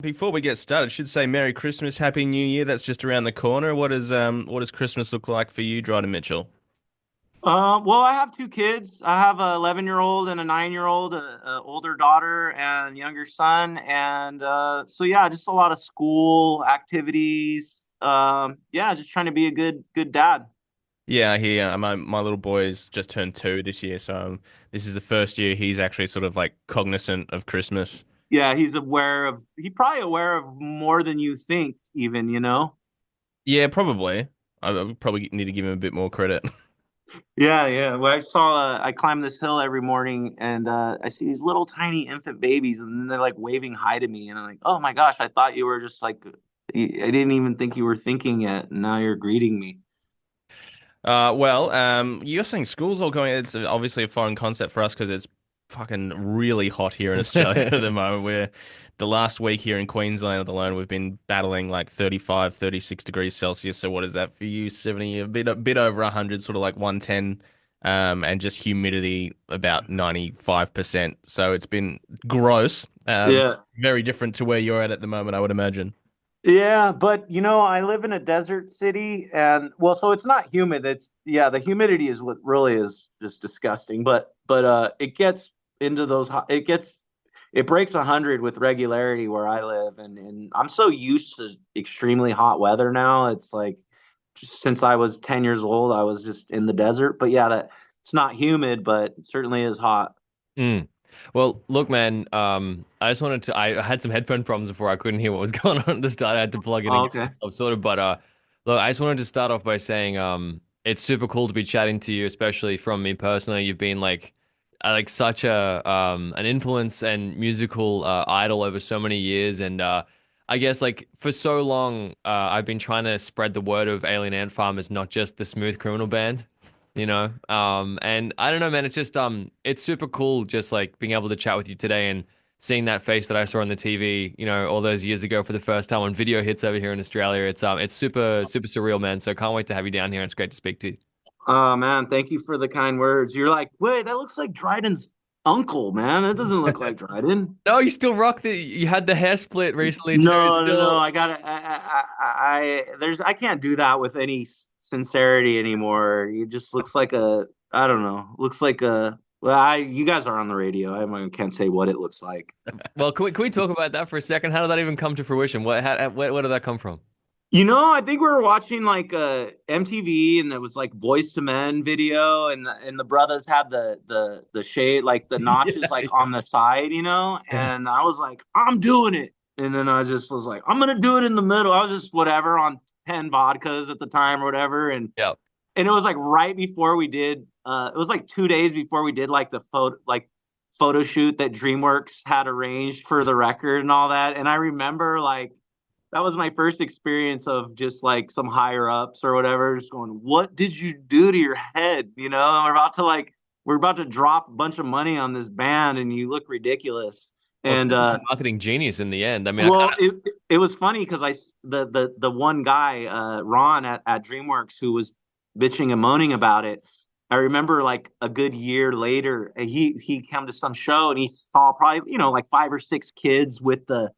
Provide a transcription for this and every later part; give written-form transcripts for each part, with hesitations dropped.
Before we get started, should say Merry Christmas, Happy New Year. That's just around the corner. What does Christmas look like for you, Dryden Mitchell? Well, I have two kids. I have a 11-year-old and a 9-year-old, a older daughter and younger son, and so yeah, just a lot of school activities. Yeah, just trying to be a good dad. Yeah, my little boy's just turned 2 this year, so this is the first year he's actually sort of like cognizant of Christmas. Yeah, he's probably aware of more than you think, even, you know? Yeah, probably. I would probably need to give him a bit more credit. Yeah, yeah. Well, I climb this hill every morning and I see these little tiny infant babies and then they're like waving hi to me. And I'm like, oh my gosh, I thought you were just like, I didn't even think you were thinking yet. And now you're greeting me. You're saying school's all going. It's obviously a foreign concept for us because it's fucking really hot here in Australia at the moment. We're the last week here in Queensland alone, we've been battling like 35, 36 degrees Celsius. So what is that for you? 70, a bit over 100, sort of like 110, and just humidity about 95%. So it's been gross. Yeah. Very different to where you're at the moment, I would imagine. Yeah, but you know, I live in a desert city and well, so it's not humid. Yeah, the humidity is what really is just disgusting. But it gets into it breaks 100 with regularity where I live and I'm so used to extremely hot weather now. It's like just since I was 10 years old, I was just in the desert. But yeah, that it's not humid, but it certainly is hot. Mm. Well, look, man. I just wanted to. I had some headphone problems before. I couldn't hear what was going on at the start. I had to plug in and Oh, get okay. myself sorted. But look, I just wanted to start off by saying, it's super cool to be chatting to you, especially from me personally. You've been like such an influence and musical idol over so many years, and I guess like for so long, I've been trying to spread the word of Alien Ant Farm as not just the Smooth Criminal Band. And I don't know, man, it's just it's super cool just like being able to chat with you today and seeing that face that I saw on the TV, all those years ago for the first time when video hits over here in Australia. It's super surreal, man. So I can't wait to have you down here. It's great to speak to you. Oh man, thank you for the kind words. You're like, wait, that looks like Dryden's uncle, man. That doesn't look like Dryden. No, you still rock you had the hair split recently too, No, no, no. still. I gotta. I can't do that with any sincerity anymore. It just looks like a. I don't know. Looks like a. Well, you guys are on the radio. Can't say what it looks like. Well, can we talk about that for a second? How did that even come to fruition? Where did that come from? You know, I think we were watching like MTV, and there was like Boys to Men video, and the brothers had the shade like the notches like Yeah. on the side, you know. And I was like, I'm doing it, and then I just was like, I'm gonna do it in the middle. I was just whatever on 10 vodkas at the time or whatever, Yeah. and it was like right before we did. It was like 2 days before we did like the photo shoot that DreamWorks had arranged for the record and all that. And I remember like that was my first experience of just like some higher ups or whatever, just going, "What did you do to your head?" You know, we're about to drop a bunch of money on this band, and you look ridiculous. Well, And clearly some marketing genius in the end. I mean, I kind well, it was funny because the one guy, Ron at DreamWorks, who was bitching and moaning about it. I remember like a good year later, he came to some show and he saw probably like 5 or 6 kids with the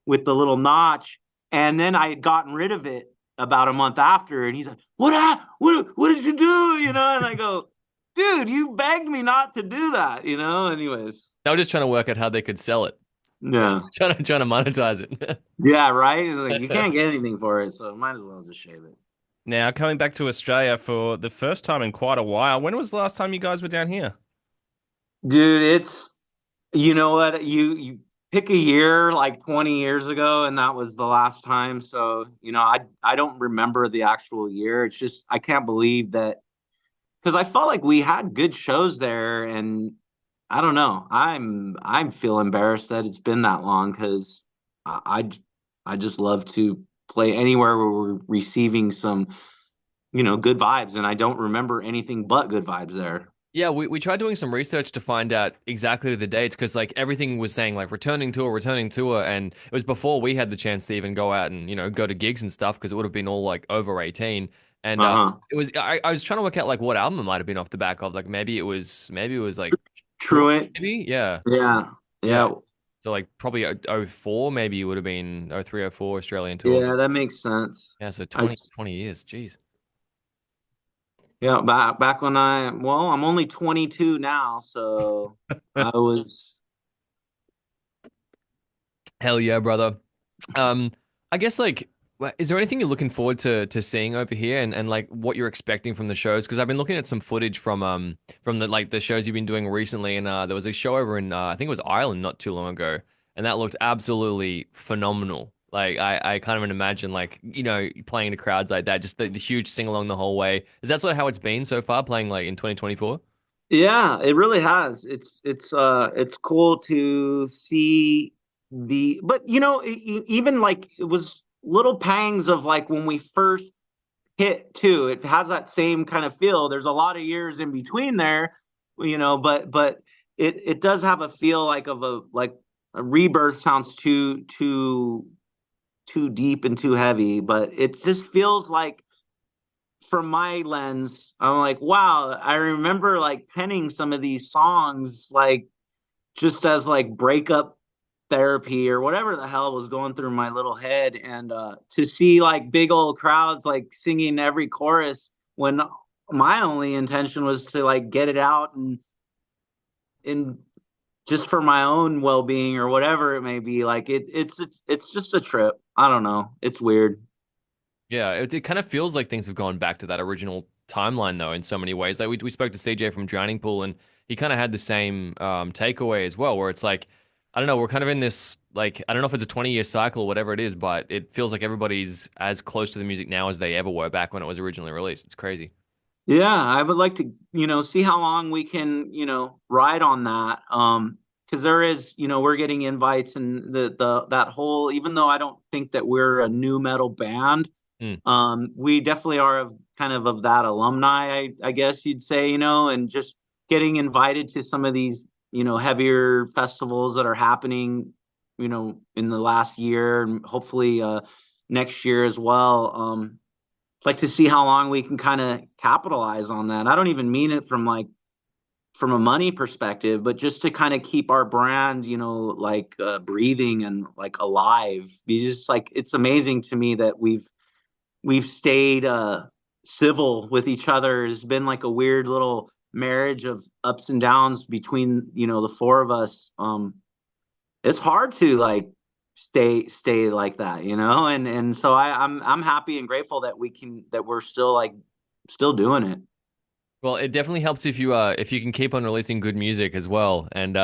little notch, and then I had gotten rid of it about a month after, and he's like, what did you do?" And I go, "Dude, you begged me not to do that." Anyways, they were just trying to work out how they could sell it, no. trying to monetize it. Yeah, right. Like you can't get anything for it, so might as well just shave it. Now, coming back to Australia for the first time in quite a while. When was the last time you guys were down here? Dude, it's you know what? You pick a year like 20 years ago and that was the last time. So, I don't remember the actual year. It's just I can't believe that because I felt like we had good shows there and I don't know. I feel embarrassed that it's been that long because I I just love to play anywhere where we're receiving some, good vibes and I don't remember anything but good vibes there. Yeah, we tried doing some research to find out exactly the dates because like everything was saying like returning tour, and it was before we had the chance to even go out and go to gigs and stuff because it would have been all like over 18. And Uh-huh. I was trying to work out like what album it might have been off the back of, like maybe it was like Truant. maybe, yeah. Yeah. Yeah. Yeah. So like probably '04 maybe it would have been '03, '04 Australian tour. Yeah, that makes sense. Yeah, so I 20 years. Jeez. Yeah, back when I'm only 22 now, so I was. Hell yeah, brother. Um, I guess like, is there anything you're looking forward to seeing over here, and like what you're expecting from the shows? Because I've been looking at some footage from the like the shows you've been doing recently, and there was a show over in I think it was Ireland not too long ago, and that looked absolutely phenomenal. Like I can't even imagine like playing to crowds like that, just the huge sing along the whole way. Is that sort of how it's been so far, playing like in 2024? Yeah, it really has. It's cool to see but even like it was little pangs of like when we first hit too. It has that same kind of feel. There's a lot of years in between there, but it does have a feel like of a rebirth sounds too deep and too heavy, but it just feels like from my lens, I'm like, wow, I remember like penning some of these songs like just as like breakup therapy or whatever the hell was going through my little head. And to see like big old crowds like singing every chorus when my only intention was to like get it out and just for my own well-being or whatever it may be, like it's just a trip. I don't know, it's weird. Yeah, it kind of feels like things have gone back to that original timeline though in so many ways. Like we spoke to CJ from Drowning Pool and he kind of had the same takeaway as well, where it's like, I don't know, we're kind of in this like I don't know if it's a 20-year cycle or whatever it is, but it feels like everybody's as close to the music now as they ever were back when it was originally released. It's crazy. Yeah, I would like to, see how long we can, ride on that. Because there is, we're getting invites and the that whole, even though I don't think that we're a new metal band, Mm. we definitely are of kind of that alumni, I guess you'd say, and just getting invited to some of these, heavier festivals that are happening, in the last year and hopefully next year as well. Like to see how long we can kind of capitalize on that. I don't even mean it from a money perspective, but just to kind of keep our brand, like breathing and like alive. Because just like it's amazing to me that we've stayed civil with each other. It's been like a weird little marriage of ups and downs between the four of us. It's hard to like stay like that, and so I'm happy and grateful that we're still like still doing it. Well, it definitely helps if you can keep on releasing good music as well. And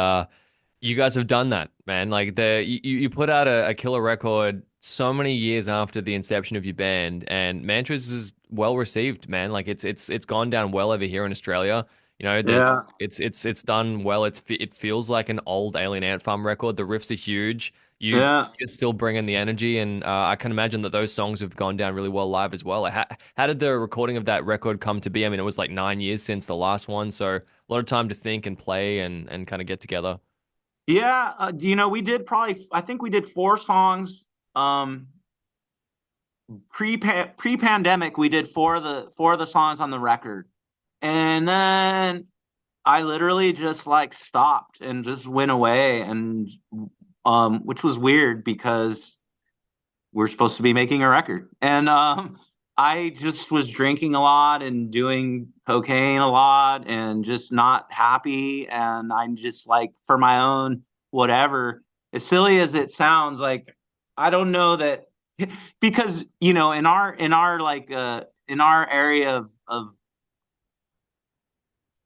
you guys have done that, man. Like you put out a killer record so many years after the inception of your band, and Mantras is well received, man. Like it's gone down well over here in Australia. There's Yeah, it's done well. It feels like an old Alien Ant Farm record. The riffs are huge. yeah. You're still bringing the energy, and I can imagine that those songs have gone down really well live as well. Like, how did the recording of that record come to be? I mean, it was like 9 years since the last one, so a lot of time to think and play and kind of get together. Yeah, we did probably I think we did four songs. Um, pre-pandemic we did four of the songs on the record. And then I literally just like stopped and just went away and which was weird because we're supposed to be making a record. And I just was drinking a lot and doing cocaine a lot and just not happy. And I'm just like, for my own whatever, as silly as it sounds, like, I don't know that because, in our area of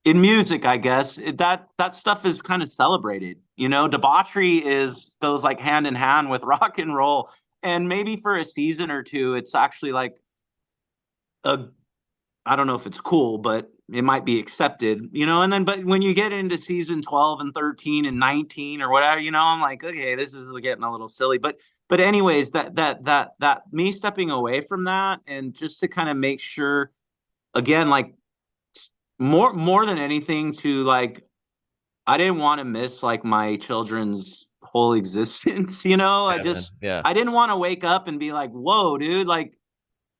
in music, I guess that stuff is kind of celebrated. Debauchery is goes like hand in hand with rock and roll, and maybe for a season or two, it's actually like a I don't know if it's cool, but it might be accepted. And then but when you get into season 12 and 13 and 19 or whatever, I'm like, okay, this is getting a little silly. But anyways, that me stepping away from that and just to kind of make sure again, like more than anything to like I didn't want to miss like my children's whole existence, I Yeah, man. just Yeah. I didn't want to wake up and be like, "Whoa, dude, like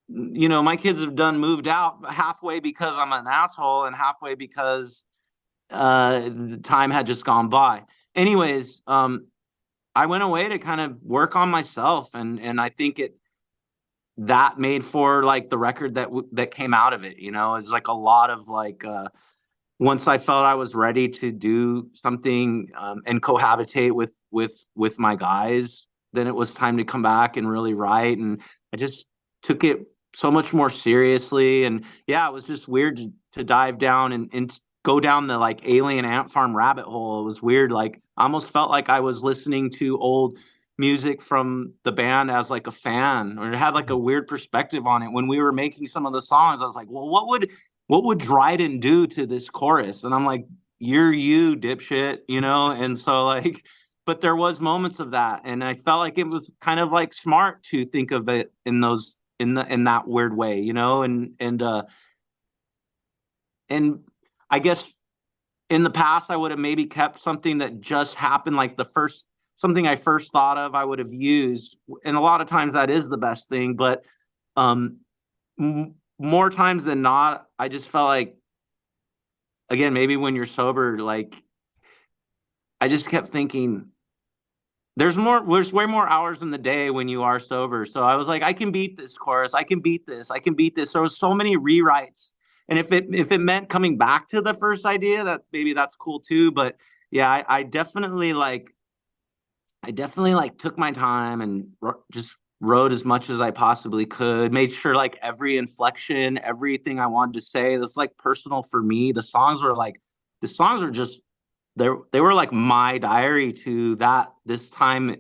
my kids have done moved out halfway because I'm an asshole and halfway because the time had just gone by." Anyways, I went away to kind of work on myself, and I think it that made for like the record that came out of it. You know, it's like a lot of like once I felt I was ready to do something and cohabitate with my guys, then it was time to come back and really write. And I just took it so much more seriously. And yeah, it was just weird to dive down and go down the like alien ant farm rabbit hole. It was weird. Like I almost felt like I was listening to old music from the band as like a fan, or it had like a weird perspective on it. When we were making some of the songs, I was like, well, what would Dryden do to this chorus? And I'm like, you're you, dipshit, you know? And so like, but there was moments of that. And I felt like it was kind of like smart to think of it in those in that weird way, you know? And I guess in the past I would have maybe kept something that just happened, like the first something I first thought of, I would have used. And a lot of times that is the best thing, but um more times than not, I just felt like, again, maybe when you're sober, like I just kept thinking there's way more hours in the day when you are sober. So I was like, I can beat this chorus, I can beat this, I can beat this. There was so many rewrites. And if it meant coming back to the first idea, that maybe that's cool too. But yeah, I definitely like took my time and just wrote as much as I possibly could. Made sure like every inflection, everything I wanted to say, that's like personal for me. The songs were just they were like my diary to that this time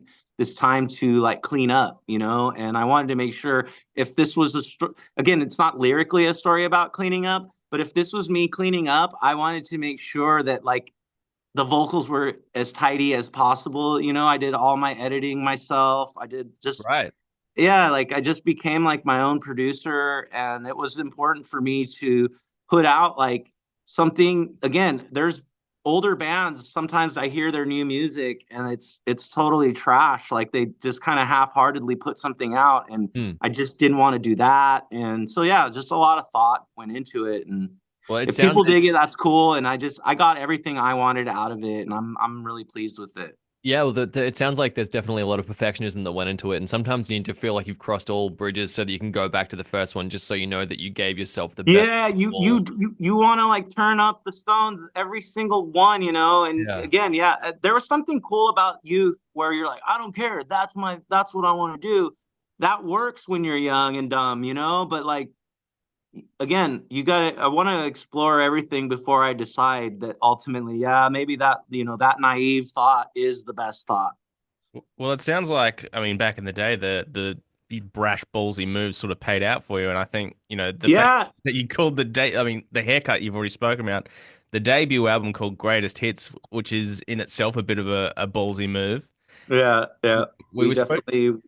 to like clean up, you know. And I wanted to make sure, if this was again, it's not lyrically a story about cleaning up, but if this was me cleaning up, I wanted to make sure that like the vocals were as tidy as possible. You know, I did all my editing myself. I did just, Right. yeah, like I just became like my own producer. And it was important for me to put out like something. Again, there's older bands, sometimes I hear their new music and it's totally trash. Like they just kind of half-heartedly put something out, and Hmm. I just didn't want to do that. And so yeah, just a lot of thought went into it. And Well, it if sounds people dig it, that's cool. And I got everything I wanted out of it, and I'm really pleased with it. yeah, well, it sounds like there's definitely a lot of perfectionism that went into it, and sometimes you need to feel like you've crossed all bridges so that you can go back to the first one, just so you know that you gave yourself the best Yeah, you possible. you you want to like turn up the stones every single one, you know. And Yeah. again, yeah, there was something cool about youth where you're like, I don't care, that's what I want to do. That works when you're young and dumb, you know. But like, again, I want to explore everything before I decide that ultimately, yeah, maybe that, you know, that naive thought is the best thought. Well, it sounds like, I mean, back in the day, the brash, ballsy moves sort of paid out for you. And I think, the fact Yeah, that you called I mean, the haircut you've already spoken about, the debut album called Greatest Hits, which is in itself a bit of a ballsy move. yeah, yeah. We were spoke.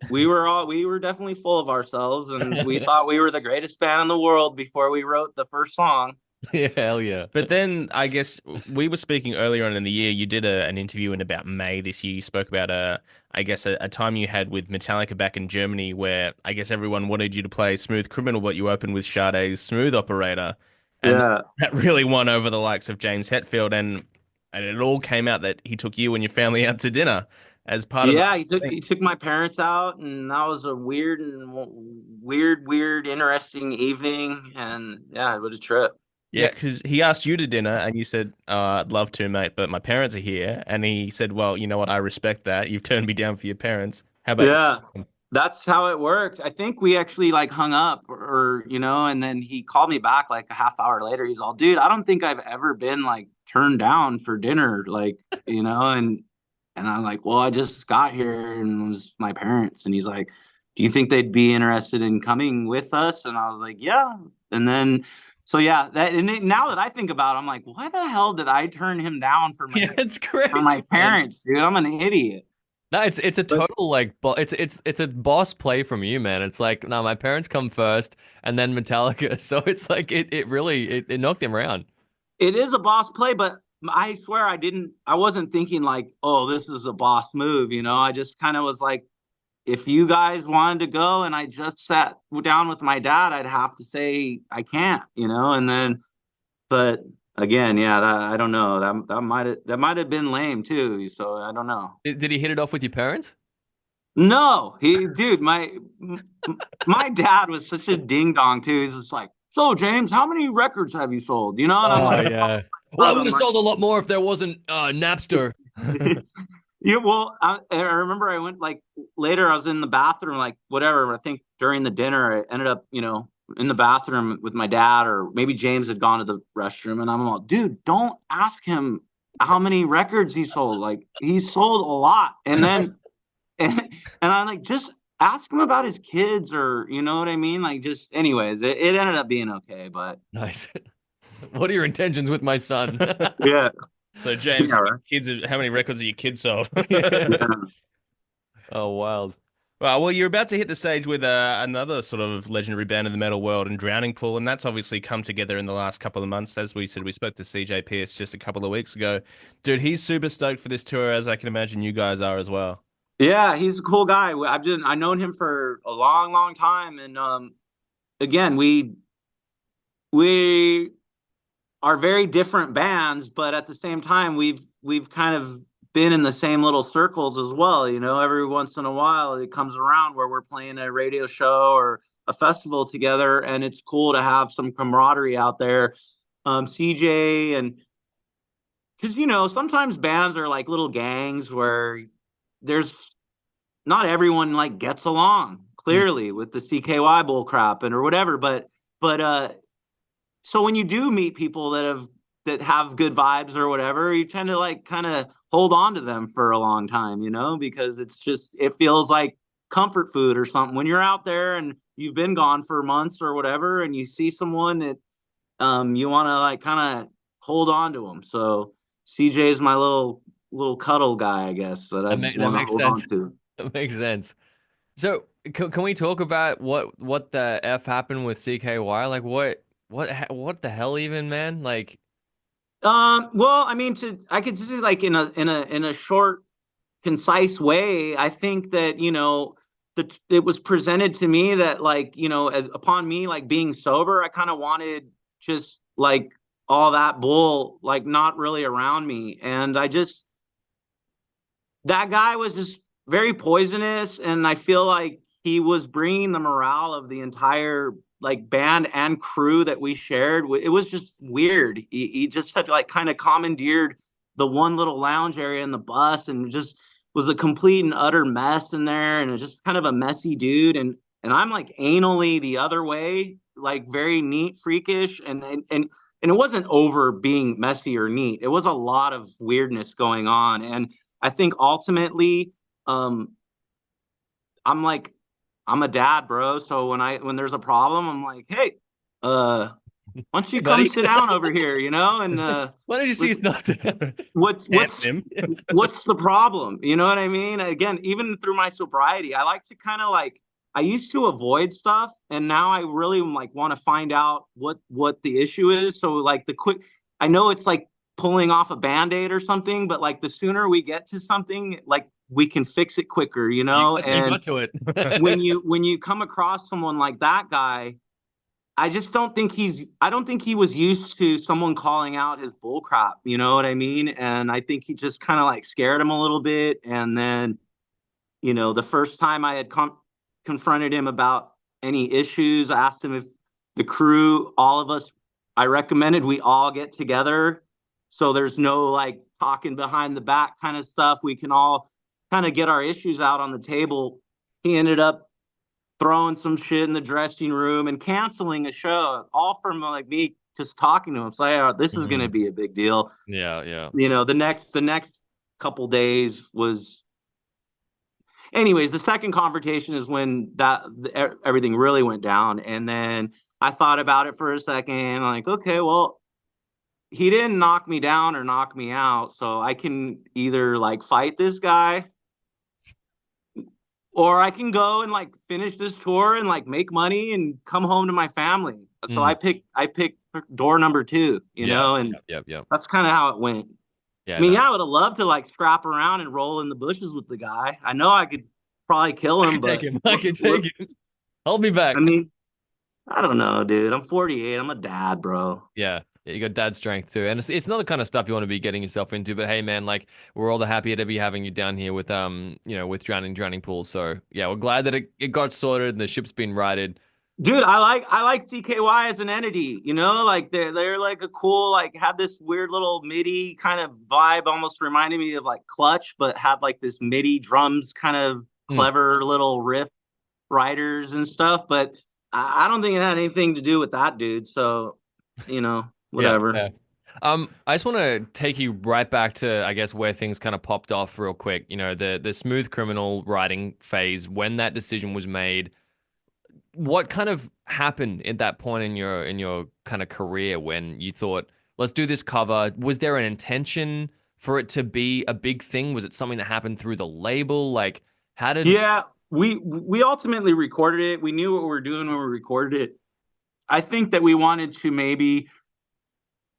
We were definitely full of ourselves, and we thought we were the greatest band in the world before we wrote the first song. Yeah, hell yeah. But then I guess we were speaking earlier on in the year. You did an interview in about May this year. You spoke about I guess a time you had with Metallica back in Germany, where I guess everyone wanted you to play Smooth Criminal, but you opened with Sade's Smooth Operator, and Yeah, that really won over the likes of James Hetfield, and it all came out that he took you and your family out to dinner as part of the yeah. He took thing. he took my parents out, and that was a weird, interesting evening. And yeah, it was a trip. Yeah, Yeah, because he asked you to dinner, and you said, "I'd love to, mate, but my parents are here." And he said, "Well, you know what? I respect that. You've turned me down for your parents. How about you?" Yeah, that's how it worked. I think we actually like hung up, or you know, and then he called me back like a half hour later. He's all, dude, I don't think I've ever been like turned down for dinner, like, you know. And I'm like, well, I just got here and it was my parents. And he's like, do you think they'd be interested in coming with us? And I was like, yeah. And then so yeah, now that I think about it, I'm like, why the hell did I turn him down for yeah, my it's for crazy, my man. parents, dude? I'm an idiot. No, it's a But total like it's a boss play from you, man. It's like, no, my parents come first and then Metallica. So it's like it really it knocked him around. it is a boss play, but I swear I wasn't thinking like, oh, this is a boss move, you know. I just kind of was like, if you guys wanted to go and I just sat down with my dad, I'd have to say I can't, you know. And then, but again, yeah, I don't know. That might have been lame too. So I don't know. Did he hit it off with your parents? No, dude, my dad was such a ding dong too. He's just like, so James, how many records have you sold? You know, and I'm Oh like, yeah. Well, I would I'm have like, sold a lot more if there wasn't Napster. yeah. Well, I remember I went like later. I was in the bathroom, like whatever. I think during the dinner, I ended up, in the bathroom with my dad, or maybe James had gone to the restroom, and I'm like, dude, don't ask him how many records he sold. Like he sold a lot, and then and I'm like, just ask him about his kids, or you know what I mean? Like, just anyways, it ended up being okay, but Nice. What are your intentions with my son? yeah, So James, yeah, right. how many records have your kids sold? Yeah. Yeah. Oh, wild. Well, you're about to hit the stage with another sort of legendary band in the metal world, and Drowning Pool, and that's obviously come together in the last couple of months. As we said, we spoke to CJ Pierce just a couple of weeks ago. Dude, he's super stoked for this tour, as I can imagine you guys are as well. Yeah, he's a cool guy. I've known him for a long, long time, and again, we are very different bands, but at the same time, we've kind of been in the same little circles as well. You know, every once in a while, it comes around where we're playing a radio show or a festival together, and it's cool to have some camaraderie out there. CJ, and because sometimes bands are like little gangs where there's not everyone like gets along Mm. clearly with the CKY bull crap and or whatever, but so when you do meet people that have good vibes or whatever, you tend to like kind of hold on to them for a long time, because it feels like comfort food or something. When you're out there and you've been gone for months or whatever, and you see someone that you want to like kind of hold on to them. So CJ is my little cuddle guy, I guess, that I That want to makes hold on sense. to. That makes sense. So, can we talk about what the F happened with CKY? Like, what the hell even, man? Like, Well, I mean, I could just like in a short, concise way. I think that that it was presented to me that like as upon me like being sober, I kind of wanted just like all that bull like not really around me, and I just that guy was just very poisonous, and I feel like he was bringing the morale of the entire like band and crew that we shared. It was just weird. He just had like kind of commandeered the one little lounge area in the bus, and just was a complete and utter mess in there, and just kind of a messy dude. And I'm like anally the other way, like very neat, freakish, and it wasn't over being messy or neat. It was a lot of weirdness going on, and I think ultimately, um, I'm like, I'm a dad, bro. So when there's a problem, I'm like, hey, why don't hey, you come buddy, sit down over here, and why don't you see let, it's not? what's Damn what's him. what's the problem? You know what I mean? Again, even through my sobriety, I like to kind of like I used to avoid stuff, and now I really like want to find out what the issue is. So like I know it's like pulling off a band-aid or something, but like the sooner we get to something, like we can fix it quicker, You And got to it. when you come across someone like that guy, I don't think he was used to someone calling out his bull crap, you know what I mean? And I think he just kind of like scared him a little bit. And then, the first time I had confronted him about any issues, I asked him if the crew, all of us, I recommended we all get together. So there's no like talking behind the back kind of stuff. We can all kind of get our issues out on the table. He ended up throwing some shit in the dressing room and canceling a show, all from like me just talking to him. So this is going to Mhm. be a big deal. Yeah, yeah. The next couple days was, anyways. The second confrontation is when everything really went down, and then I thought about it for a second, like, okay, well, he didn't knock me down or knock me out, so I can either like fight this guy or I can go and like finish this tour and like make money and come home to my family. So Mm. I picked door number two, Yeah, and yep, yep, yep. that's kind of how it went. I Yeah, mean, no, yeah, I would have loved to like scrap around and roll in the bushes with the guy. I know I could probably kill I him, can take but him. I can take him. Hold me I back. mean, I don't know, dude. I'm 48. I'm a dad, bro. Yeah. Yeah, you got dad strength too, and it's not the kind of stuff you want to be getting yourself into. But hey, man, like we're all the happier to be having you down here with with drowning pool. So yeah, we're glad that it got sorted and the ship's been righted. Dude, I like CKY as an entity, like they're like a cool, like had this weird little MIDI kind of vibe, almost reminded me of like Clutch, but had like this MIDI drums kind of Mm, clever little riff writers and stuff. But I don't think it had anything to do with that dude. So, yeah, whatever. yeah. I just want to take you right back to, I guess, where things kind of popped off real quick. You know, the smooth criminal writing phase when that decision was made. What kind of happened at that point in your kind of career when you thought, let's do this cover? Was there an intention for it to be a big thing? Was it something that happened through the label? Like, how did? Yeah, we ultimately recorded it. We knew what we were doing when we recorded it. I think that we wanted to maybe,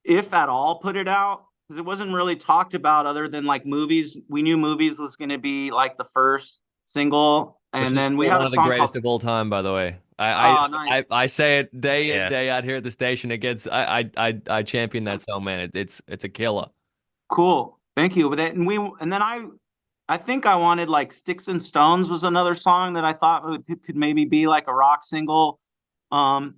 if at all, put it out because it wasn't really talked about other than like movies. We knew movies was going to be like the first single, Which and is then we still had one a of the song called greatest of all time, by the way. "Oh, nice." I say it day in, Yeah. day out here at the station. It gets I champion that song, man. It's a killer. Cool, thank you. And then I think I wanted like "Sticks and Stones" was another song that I thought could maybe be like a rock single. Um,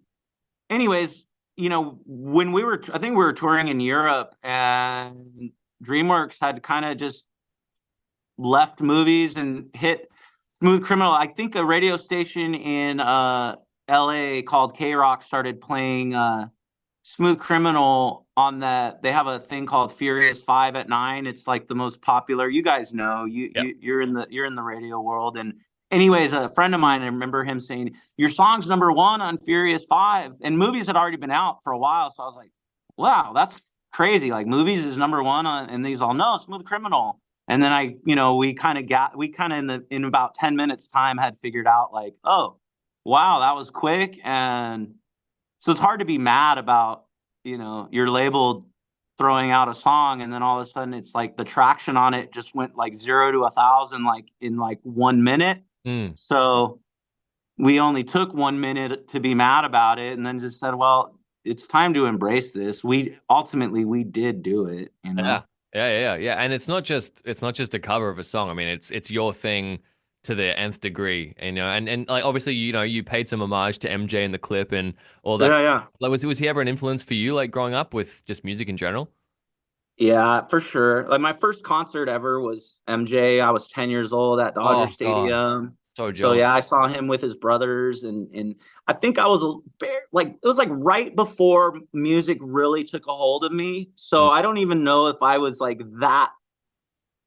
anyways, when I think we were touring in Europe and DreamWorks had kind of just left movies and hit Smooth Criminal. I think a radio station in LA called K Rock started playing Smooth Criminal on that. They have a thing called Furious 5 at 9. It's like the most popular. You guys know. Yeah. You're in the radio world. And anyways, a friend of mine, I remember him saying, "Your song's number 1 on Furious 5." And movies had already been out for a while, so I was like, "Wow, that's crazy. Like movies is number 1 on," and these all no, Smooth Criminal. And then we kind of in about 10 minutes time had figured out like, "Oh, wow, that was quick." And so it's hard to be mad about, your label throwing out a song and then all of a sudden it's like the traction on it just went like 0 to 1,000 like in like 1 minute. Mm. So we only took 1 minute to be mad about it and then just said, well, it's time to embrace this. We did do it. Yeah. Yeah. And it's not just a cover of a song. I mean, it's your thing to the nth degree, and like obviously, you paid some homage to MJ in the clip and all that. Yeah, yeah. Like, was he ever an influence for you, like growing up with just music in general? Yeah, for sure. Like my first concert ever was MJ. I was 10 years old at Dodger Oh God, Stadium. so So jealous. yeah, I saw him with his brothers and I think I was like it was like right before music really took a hold of me. So Mm. I don't even know if I was like that.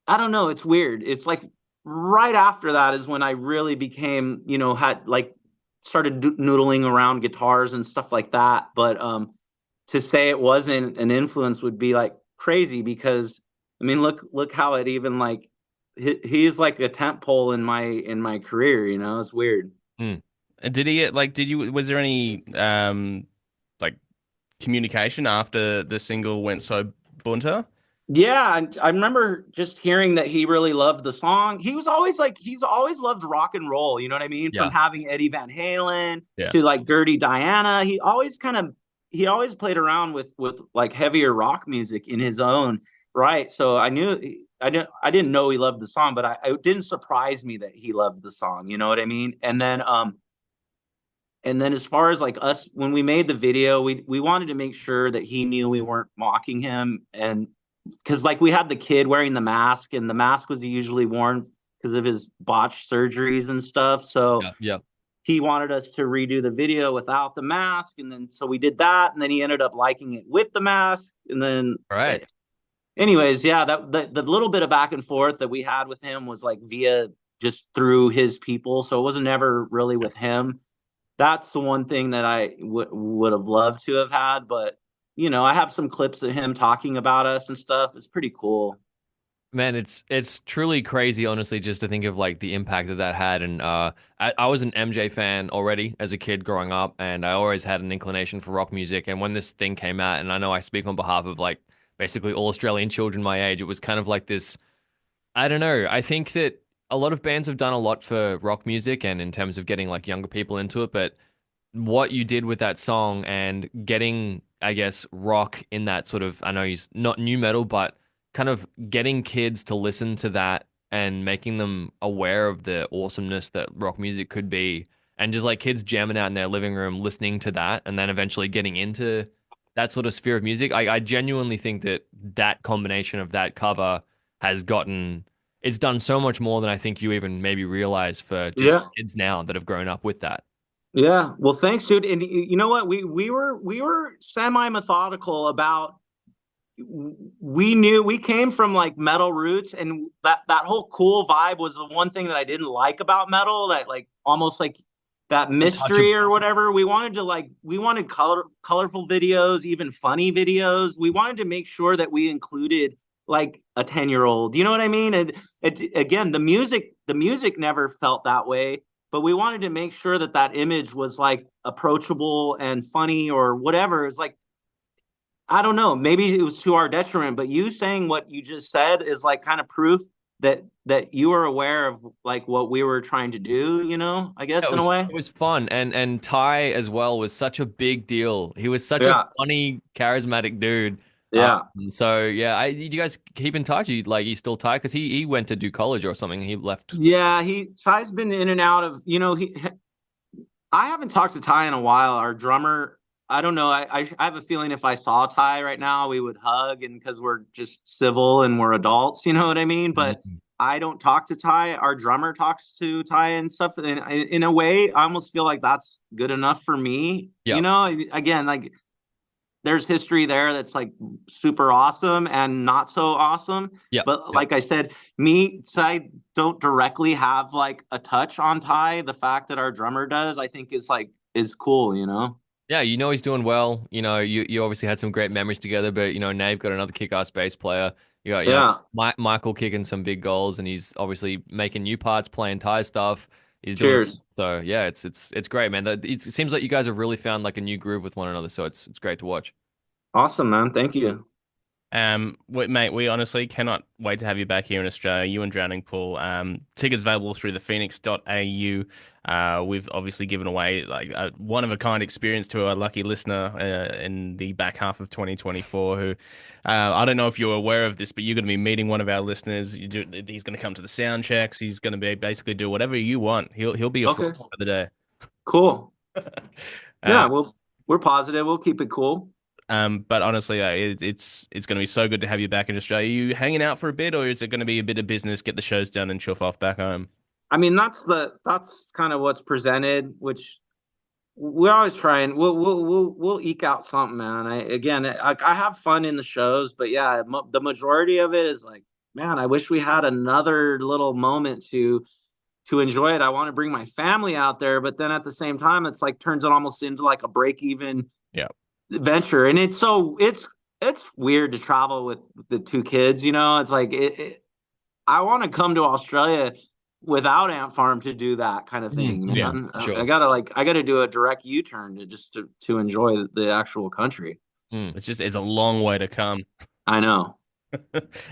I don't know, it's weird. It's like right after that is when I really became, had like started noodling around guitars and stuff like that. But to say it wasn't an influence would be like crazy because I mean look how it even like he's like a tent pole in my career, it's weird. Mm. And did he like? Did you? Was there any like communication after the single went so bunter? Yeah, and I remember just hearing that he really loved the song. He's always loved rock and roll, you know what I mean? From Yeah. having Eddie Van Halen Yeah. to like Dirty Diana. He always played around with like heavier rock music in his own right. So I didn't know he loved the song, but it didn't surprise me that he loved the song, you know what I mean? And then as far as like us when we made the video, we wanted to make sure that he knew we weren't mocking him and because like we had the kid wearing the mask and the mask was usually worn because of his botched surgeries and stuff. So Yeah. Yeah. he wanted us to redo the video without the mask. And then so we did that. And then he ended up liking it with the mask. And then All right. anyways, yeah, the little bit of back and forth that we had with him was like via just through his people. So it wasn't ever really with him. That's the one thing that I would have loved to have had, but I have some clips of him talking about us and stuff. It's pretty cool. Man, it's truly crazy, honestly, just to think of like the impact that that had. And I was an MJ fan already as a kid growing up, and I always had an inclination for rock music. And when this thing came out, and I know I speak on behalf of like basically all Australian children my age, it was kind of like this. I don't know. I think that a lot of bands have done a lot for rock music and in terms of getting like younger people into it, but what you did with that song and getting I guess, rock in that sort of, I know he's not new metal, but kind of getting kids to listen to that and making them aware of the awesomeness that rock music could be. And just like kids jamming out in their living room, listening to that, and then eventually getting into that sort of sphere of music. I genuinely think that that combination of that cover has gotten, it's done so much more than I think you even maybe realize for just Yeah. kids now that have grown up with that. Yeah. Well, thanks, dude. And you know what? We were semi methodical about. We knew we came from like metal roots, and that whole cool vibe was the one thing that I didn't like about metal. That like almost like that mystery or Untouchable. whatever. We wanted colorful videos, even funny videos. We wanted to make sure that we included like a 10-year-old. You know what I mean? And again, the music never felt that way, but we wanted to make sure that that image was like approachable and funny or whatever. It's like I don't know. Maybe it was to our detriment, but you saying what you just said is like kind of proof that you are aware of like what we were trying to do, I guess in a way. It was fun, and Ty as well was such a big deal. He was such a Yeah. funny, charismatic dude. Yeah. So yeah, did you guys keep in touch? You still Ty? Because he went to do college or something. He left. Yeah, Ty's been in and out of, I haven't talked to Ty in a while. Our drummer, I don't know. I have a feeling if I saw Ty right now, we would hug, and because we're just civil and we're adults, you know what I mean? But Mhm. I don't talk to Ty. Our drummer talks to Ty and stuff. And in a way, I almost feel like that's good enough for me. Yep. Again, like there's history there that's like super awesome and not so awesome. Yep. But Yep. like I said, I don't directly have like a touch on Ty. The fact that our drummer does, I think is cool. Yeah, he's doing well. You obviously had some great memories together, but now you've got another kick-ass bass player. You got, Yeah. Michael kicking some big goals, and he's obviously making new parts, playing Ty stuff. He's doing Cheers. so. Yeah, it's great, man. It seems like you guys have really found like a new groove with one another, so it's great to watch. Awesome, man. Thank you. Mate, we honestly cannot wait to have you back here in Australia. You and Drowning Pool. Tickets available through the phoenix.au. We've obviously given away like a one of a kind experience to our lucky listener in the back half of 2024. Who I don't know if you're aware of this, but you're going to be meeting one of our listeners. He's going to come to the sound checks. He's going to be basically do whatever you want. He'll be a Okay. fly for the day. Cool. Uh, Yeah, we're positive. We'll keep it cool. but honestly, it's going to be so good to have you back in Australia. Are you hanging out for a bit, or is it going to be a bit of business, get the shows done, and chuff off back home? I mean, that's kind of what's presented, which we're always trying. We'll eke out something, man. I have fun in the shows, but yeah, the majority of it is like, man, I wish we had another little moment to enjoy it. I want to bring my family out there, but then at the same time, it's like turns it almost into like a break even Yeah. venture, and it's weird to travel with the two kids. It's like I want to come to Australia without Ant Farm to do that kind of thing, Yeah, man. I sure. gotta do a direct U-turn to enjoy the actual country. Mm. It's a long way to come. I know.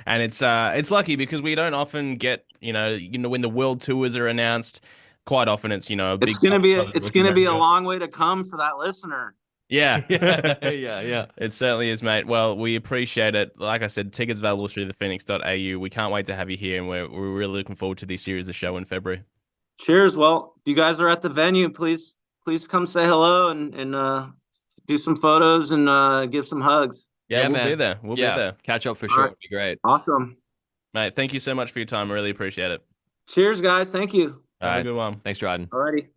And it's lucky because we don't often get, when the world tours are announced, quite often it's, a big It's gonna be a long way to come for that listener. Yeah. Yeah, yeah. It certainly is, mate. Well, we appreciate it. Like I said, tickets available through the phoenix.au. We can't wait to have you here, and we're really looking forward to this series of show in February. Cheers. Well, if you guys are at the venue, please come say hello and do some photos and give some hugs. Yeah, we'll man. be there. We'll be Yeah, there. catch up for All sure. right. It'd be great. Awesome. Mate, thank you so much for your time. I really appreciate it. Cheers, guys. Thank you. All Have a right. good one. Thanks, Dryden. Alrighty.